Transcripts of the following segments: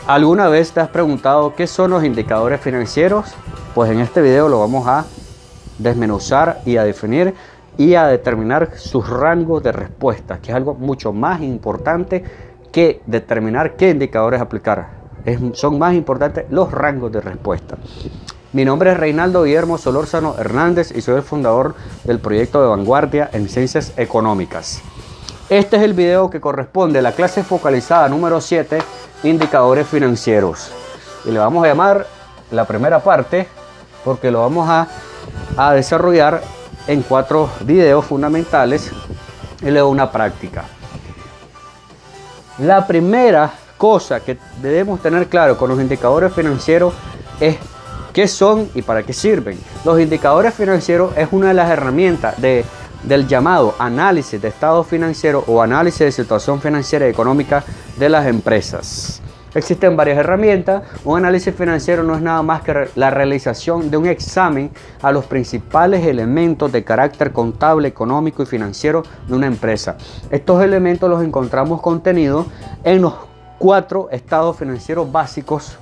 ¿Alguna vez te has preguntado qué son los indicadores financieros? Pues en este video lo vamos a desmenuzar y a definir y a determinar sus rangos de respuesta, que es algo mucho más importante que determinar qué indicadores aplicar. Son más importantes los rangos de respuesta. Mi nombre es Reinaldo Guillermo Solórzano Hernández y soy el fundador del proyecto de vanguardia en ciencias económicas. Este es el video que corresponde a la clase focalizada número 7, indicadores financieros. Y le vamos a llamar la primera parte porque lo vamos a desarrollar en 4 videos fundamentales y luego una práctica. La primera cosa que debemos tener claro con los indicadores financieros es qué son y para qué sirven. Los indicadores financieros es una de las herramientas del llamado análisis de estado financiero o análisis de situación financiera y económica de las empresas. Existen varias herramientas. Un análisis financiero no es nada más que la realización de un examen a los principales elementos de carácter contable, económico y financiero de una empresa. Estos elementos los encontramos contenidos en los 4 estados financieros básicos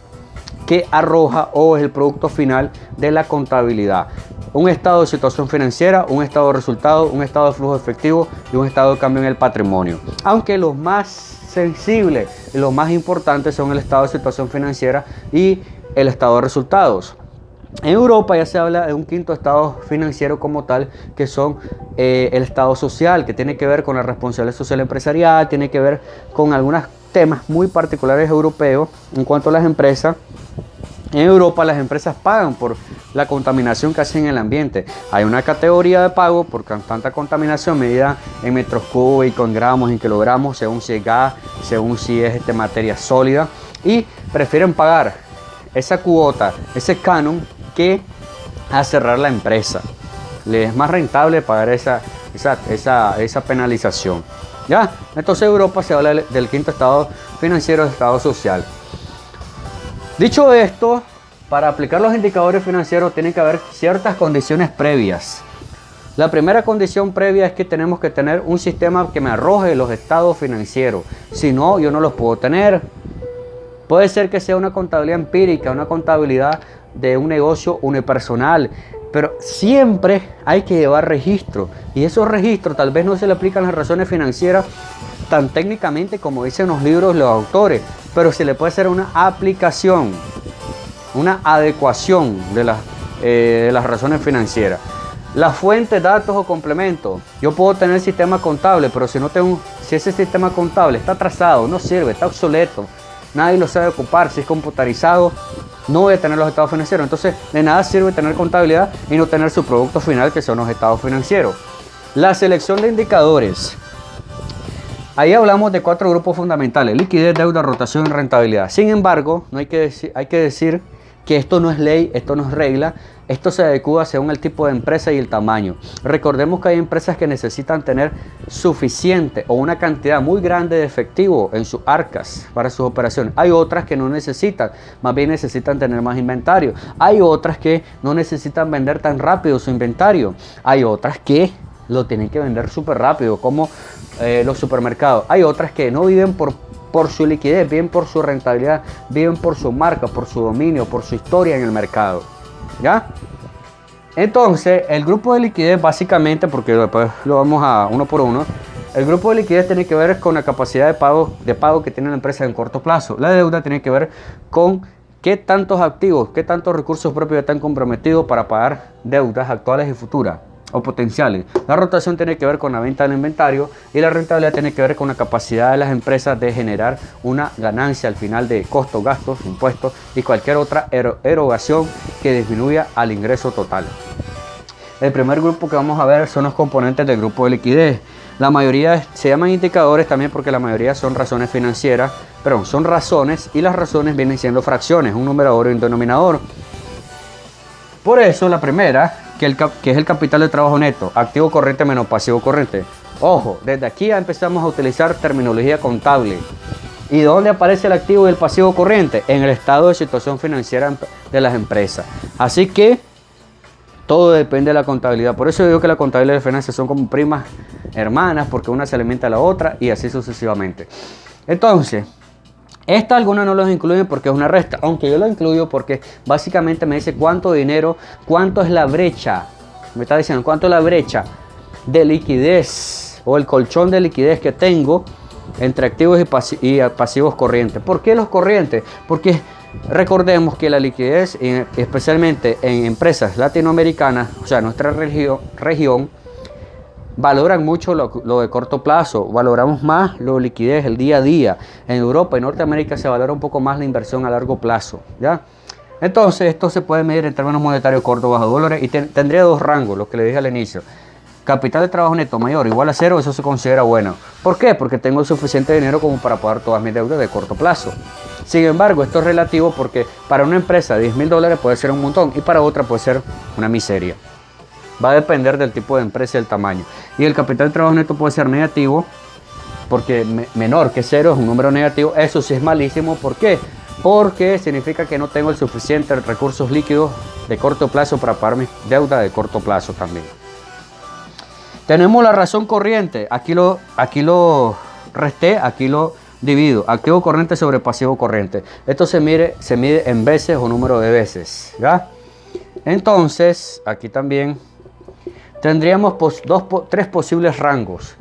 que arroja o es el producto final de la contabilidad. Un estado de situación financiera, un estado de resultados, un estado de flujo efectivo y un estado de cambio en el patrimonio. Aunque los más sensibles y los más importantes son el estado de situación financiera y el estado de resultados. En Europa ya se habla de un 5.º estado financiero como tal, que son el estado social, que tiene que ver con la responsabilidad social empresarial, tiene que ver con algunos temas muy particulares europeos en cuanto a las empresas. En Europa las empresas pagan por la contaminación que hacen en el ambiente. Hay una categoría de pago por tanta contaminación medida en metros cúbicos, en gramos, en kilogramos, según si es gas, según si es materia sólida. Y prefieren pagar esa cuota, ese canon, que a cerrar la empresa. Les es más rentable pagar esa penalización. ¿Ya? Entonces en Europa se habla del 5.º estado financiero, estado social. Dicho esto, para aplicar los indicadores financieros tiene que haber ciertas condiciones previas. La primera condición previa es que tenemos que tener un sistema que me arroje los estados financieros. Si no, yo no los puedo tener. Puede ser que sea una contabilidad empírica, una contabilidad de un negocio unipersonal, pero siempre hay que llevar registro. Y esos registros tal vez no se le aplican las razones financieras tan técnicamente como dicen los libros los autores, pero se le puede hacer una aplicación, una adecuación de las razones financieras. Las fuentes, datos o complementos. Yo puedo tener sistema contable, pero si ese sistema contable está atrasado, no sirve, está obsoleto, nadie lo sabe ocupar, si es computarizado, no voy a tener los estados financieros. Entonces de nada sirve tener contabilidad y no tener su producto final, que son los estados financieros. La selección de indicadores. Ahí hablamos de 4 grupos fundamentales: liquidez, deuda, rotación y rentabilidad. Sin embargo, hay que decir que esto no es ley, esto no es regla. Esto se adecua según el tipo de empresa y el tamaño. Recordemos que hay empresas que necesitan tener suficiente o una cantidad muy grande de efectivo en sus arcas para sus operaciones. Hay otras que no necesitan, más bien necesitan tener más inventario. Hay otras que no necesitan vender tan rápido su inventario. Hay otras que lo tienen que vender súper rápido, como los supermercados. Hay otras que no viven por su liquidez, viven por su rentabilidad, viven por su marca, por su dominio, por su historia en el mercado. ¿Ya? Entonces, el grupo de liquidez básicamente, porque después lo vamos a uno por uno, el grupo de liquidez tiene que ver con la capacidad de pago que tiene la empresa en corto plazo. La deuda tiene que ver con qué tantos activos, qué tantos recursos propios están comprometidos para pagar deudas actuales y futuras o potenciales. La rotación tiene que ver con la venta del inventario y la rentabilidad tiene que ver con la capacidad de las empresas de generar una ganancia al final de costos, gastos, impuestos y cualquier otra erogación que disminuya al ingreso total. El primer grupo que vamos a ver son los componentes del grupo de liquidez. La mayoría se llaman indicadores también porque la mayoría son razones financieras, pero son razones, y las razones vienen siendo fracciones, un numerador y un denominador. Por eso la primera, que es el capital de trabajo neto, activo corriente menos pasivo corriente. Ojo, desde aquí ya empezamos a utilizar terminología contable. ¿Y dónde aparece el activo y el pasivo corriente? En el estado de situación financiera de las empresas. Así que todo depende de la contabilidad. Por eso digo que la contabilidad y la finanzas son como primas hermanas, porque una se alimenta a la otra y así sucesivamente. Entonces, Esta algunos no los incluyen porque es una resta, aunque yo lo incluyo porque básicamente me dice cuánto dinero, cuánto es la brecha, me está diciendo cuánto es la brecha de liquidez o el colchón de liquidez que tengo entre activos y pasivos corrientes. ¿Por qué los corrientes? Porque recordemos que la liquidez, especialmente en empresas latinoamericanas, o sea, nuestra región valoran mucho lo de corto plazo, valoramos más lo de liquidez, el día a día. En Europa y Norteamérica se valora un poco más la inversión a largo plazo, ¿ya? Entonces esto se puede medir en términos monetarios corto bajo dólares y tendría dos rangos, lo que le dije al inicio. Capital de trabajo neto mayor o igual a cero, eso se considera bueno. ¿Por qué? Porque tengo suficiente dinero como para pagar todas mis deudas de corto plazo. Sin embargo, esto es relativo porque para una empresa $10.000 puede ser un montón y para otra puede ser una miseria. Va a depender del tipo de empresa y el tamaño. Y el capital de trabajo neto puede ser negativo porque menor que cero es un número negativo. Eso sí es malísimo. ¿Por qué? Porque significa que no tengo el suficiente recursos líquidos de corto plazo para pagar mi deuda de corto plazo también. Tenemos la razón corriente. Aquí lo resté, aquí lo divido. Activo corriente sobre pasivo corriente. Esto se mide en veces o número de veces, ¿ya? Entonces, aquí también tendríamos tres posibles rangos.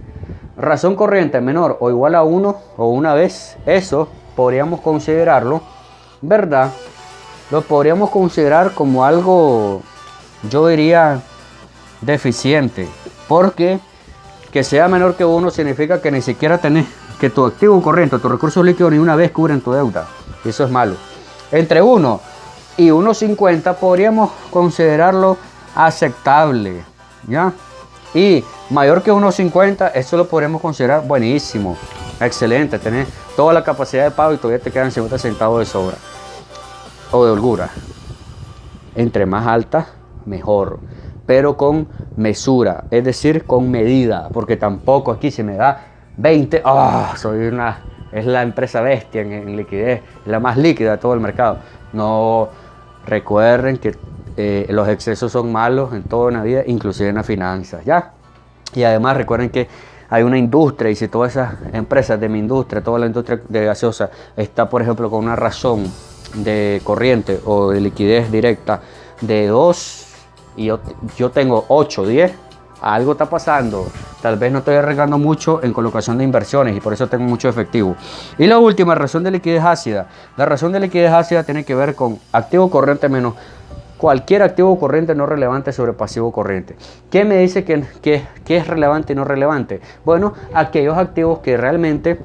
Razón corriente menor o igual a 1 o una vez. Eso podríamos considerarlo, ¿verdad? Lo podríamos considerar como algo, yo diría, deficiente. Porque que sea menor que 1 significa que ni siquiera tenés que tu activo corriente, tus recursos líquidos ni una vez cubren tu deuda. Y eso es malo. Entre 1 y 1.50 podríamos considerarlo aceptable, ¿ya? Y mayor que 1.50, eso lo podríamos considerar buenísimo, excelente, tenés toda la capacidad de pago y todavía te quedan 50 centavos de sobra o de holgura. Entre más alta, mejor, pero con mesura, es decir, con medida, porque tampoco aquí se me da 20, es la empresa bestia en liquidez, la más líquida de todo el mercado. No, recuerden que los excesos son malos en toda la vida, inclusive en las finanzas, ¿ya? Y además recuerden que hay una industria y si todas esas empresas de mi industria, toda la industria de gaseosa está, por ejemplo, con una razón de corriente o de liquidez directa de 2 y yo tengo 8, 10, algo está pasando. Tal vez no estoy arriesgando mucho en colocación de inversiones y por eso tengo mucho efectivo. Y la última, razón de liquidez ácida. La razón de liquidez ácida tiene que ver con activo corriente menos cualquier activo corriente no relevante sobre pasivo corriente. ¿Qué me dice que es relevante y no relevante? Bueno, aquellos activos que realmente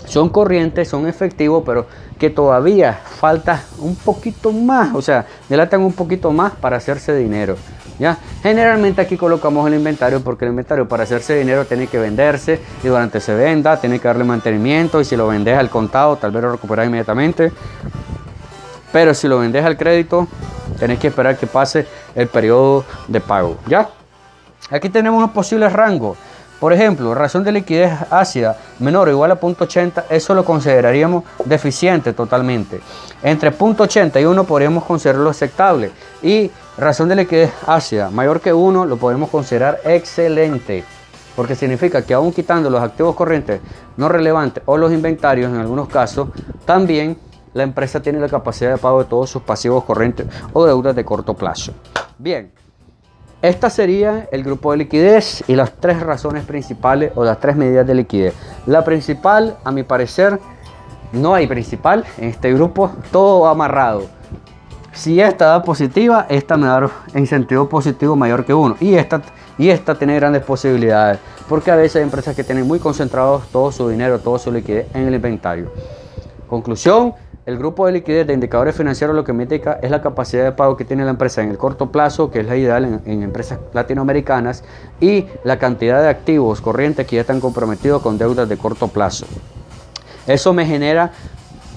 son corrientes, son efectivos, pero que todavía falta un poquito más, o sea, delatan un poquito más para hacerse dinero, ¿ya? Generalmente aquí colocamos el inventario porque el inventario para hacerse dinero tiene que venderse y durante se venda tiene que darle mantenimiento y si lo vendes al contado tal vez lo recuperas inmediatamente, pero si lo vendes al crédito tenés que esperar que pase el periodo de pago, ¿ya? Aquí tenemos unos posibles rangos. Por ejemplo, razón de liquidez ácida menor o igual a 0.80, eso lo consideraríamos deficiente totalmente. Entre 0.80 y 1 podríamos considerarlo aceptable. Y razón de liquidez ácida mayor que 1 lo podemos considerar excelente. Porque significa que aún quitando los activos corrientes no relevantes o los inventarios en algunos casos, también la empresa tiene la capacidad de pago de todos sus pasivos corrientes o deudas de corto plazo. Bien. Esta sería el grupo de liquidez y las tres razones principales o las tres medidas de liquidez. La principal, a mi parecer, no hay principal en este grupo, todo va amarrado. Si esta da positiva, esta me da en sentido positivo mayor que 1. Y esta tiene grandes posibilidades, porque a veces hay empresas que tienen muy concentrados todo su dinero, toda su liquidez en el inventario. Conclusión. El grupo de liquidez de indicadores financieros lo que me indica es la capacidad de pago que tiene la empresa en el corto plazo, que es la ideal en empresas latinoamericanas, y la cantidad de activos corrientes que ya están comprometidos con deudas de corto plazo. Eso me genera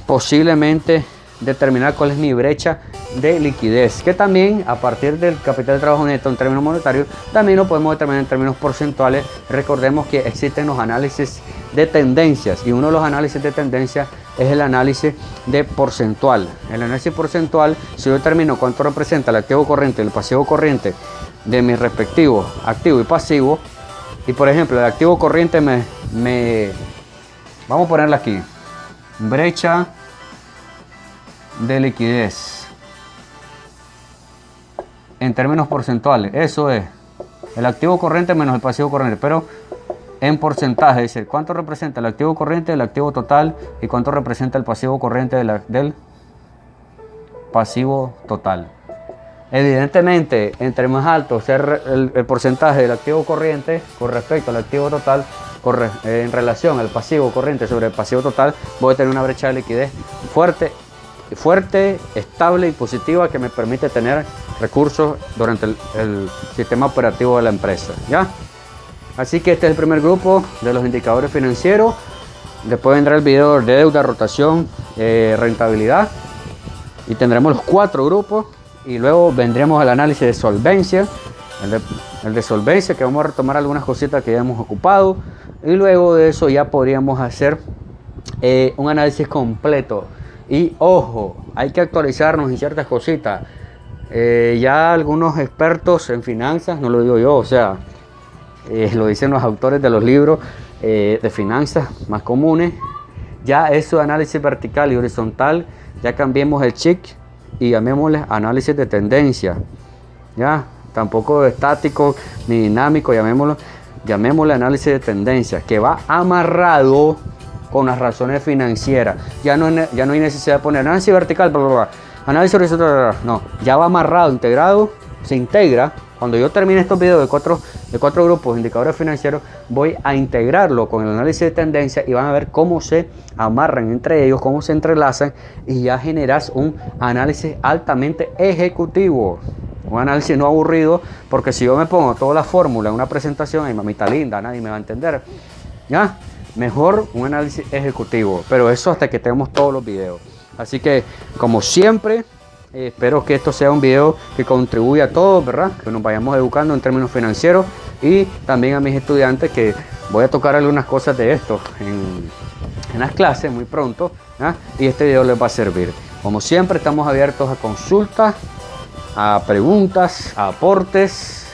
posiblemente determinar cuál es mi brecha de liquidez, que también a partir del capital de trabajo neto en términos monetarios también lo podemos determinar en términos porcentuales. Recordemos que existen los análisis de tendencias y uno de los análisis de tendencias es el análisis de porcentual. El análisis porcentual, si yo determino cuánto representa el activo corriente y el pasivo corriente de mis respectivos activo y pasivo, y por ejemplo el activo corriente vamos a ponerle aquí brecha de liquidez en términos porcentuales. Eso es el activo corriente menos el pasivo corriente, pero en porcentaje, es decir, cuánto representa el activo corriente del activo total y cuánto representa el pasivo corriente del pasivo total. Evidentemente, entre más alto sea el porcentaje del activo corriente con respecto al activo total, en relación al pasivo corriente sobre el pasivo total, voy a tener una brecha de liquidez fuerte, estable y positiva que me permite tener recursos durante el sistema operativo de la empresa, ¿ya? Así que este es el primer grupo de los indicadores financieros. Después vendrá el video de deuda, rotación, rentabilidad, y tendremos los 4 grupos. Y luego vendremos al análisis de solvencia, el de solvencia, que vamos a retomar algunas cositas que ya hemos ocupado. Y luego de eso ya podríamos hacer un análisis completo. Y ojo, hay que actualizarnos en ciertas cositas. Ya algunos expertos en finanzas, no lo digo yo, o sea, lo dicen los autores de los libros de finanzas más comunes. Ya eso de análisis vertical y horizontal, ya cambiemos el chip y llamémosle análisis de tendencia, ya, tampoco estático ni dinámico, llamémosle análisis de tendencia, que va amarrado con las razones financieras. Ya no hay necesidad de poner análisis vertical, análisis horizontal, no, ya va amarrado, integrado, se integra. Cuando yo termine estos videos de cuatro grupos de indicadores financieros, voy a integrarlo con el análisis de tendencia y van a ver cómo se amarran entre ellos, cómo se entrelazan, y ya generas un análisis altamente ejecutivo. Un análisis no aburrido, porque si yo me pongo toda la fórmula en una presentación, ay mamita linda, nadie me va a entender. ¿Ya? Mejor un análisis ejecutivo, pero eso hasta que tengamos todos los videos. Así que, como siempre, espero que esto sea un video que contribuya a todos, ¿verdad? Que nos vayamos educando en términos financieros, y también a mis estudiantes, que voy a tocar algunas cosas de esto en las clases muy pronto, ¿ah? Y este video les va a servir. Como siempre, estamos abiertos a consultas, a preguntas, a aportes,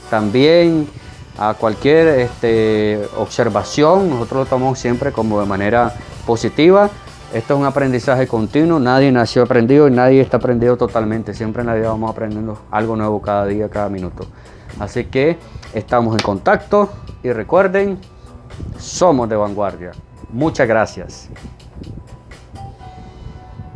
también a cualquier observación. Nosotros lo tomamos siempre como de manera positiva. Esto es un aprendizaje continuo, nadie nació aprendido y nadie está aprendido totalmente. Siempre en la vida vamos aprendiendo algo nuevo cada día, cada minuto. Así que estamos en contacto y recuerden, somos de vanguardia. Muchas gracias.